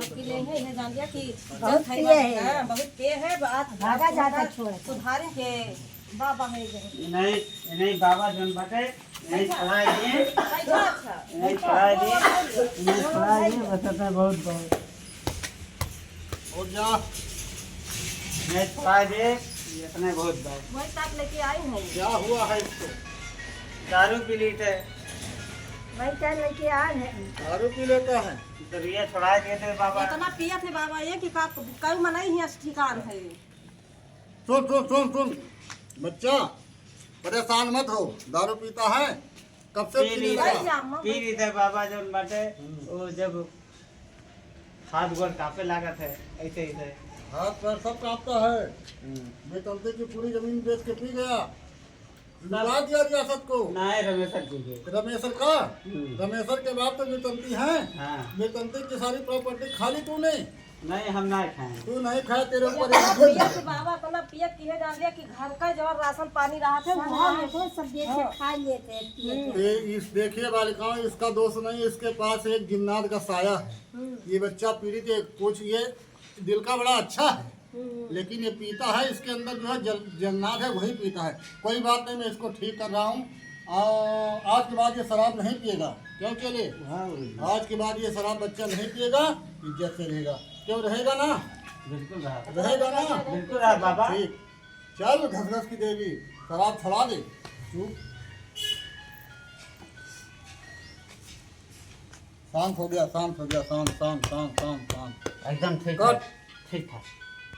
किले है इन्हें जान लिया कि बहुत पिए है। हाँ, बहुत पेय है बात भागा जाता छोड़ सुधारे के बाबा है नहीं नहीं बाबा जन बटे नहीं पढ़ाई दिए अच्छा नहीं पढ़ाई दिए नहीं पढ़ाई दिए बताते बहुत बहुत और जा नहीं पढ़ाई दिए इतने बहुत बहुत वही तक लेके आई है क्या हुआ है इसको? दारू पी ली थे वही क्या लेके आ है दारू पी लेता है। तो ये छुड़ा दिए थे बाबा इतना पिया थे बाबा ये कि का कई मनाई ही ठिकान है सुन सुन सुन सुन बच्चा, परेशान मत हो। दारू पीता है कब से पी पी ली लेगा? पी ली थे बाबा जन बटे वो जब हाथ गोड़ कांपे लागत है ऐसे ही थे हाथ पैर सब कांपता है। बेतंते की पूरी जमीन बेच के पी गया, लगा दिया रियासत को। नहीं रमेश जी के रमेशर का रमेशर के बाद तो बेतंती है। हाँ बेतंती की सारी प्रॉपर्टी खाली तूने, नहीं हम नहीं खाए तू नहीं खाए, तेरे ऊपर पिया के बाबा अपना पिया किए जान लिया कि घर का जब राशन पानी रहा थे वो सब देख के खा लेते ये इस देखिए बालिकाओं, इसका दोष नहीं, इसके पास एक जिन्नात का साया है। ये बच्चा पीड़ित है, कुछ ये दिल का बड़ा अच्छा है लेकिन ये पीता है, इसके अंदर जो है जन्नात है वही पीता है। कोई बात नहीं, मैं इसको ठीक कर रहा हूँ। आज के बाद ये शराब नहीं पिएगा। क्यों चले? आज के बाद ये शराब बच्चा नहीं पिएगा, इज्जत से रहेगा। क्यों रहेगा ना? बिल्कुल रहा रहेगा ना? बिल्कुल रहा बाबा ठीक, चल घस की देवी शराब छुड़ा दे। चुप, शांत हो गया, शांत हो गया, शांत शांत शांत शांत शांत। एकदम ठीक कट। ठीक था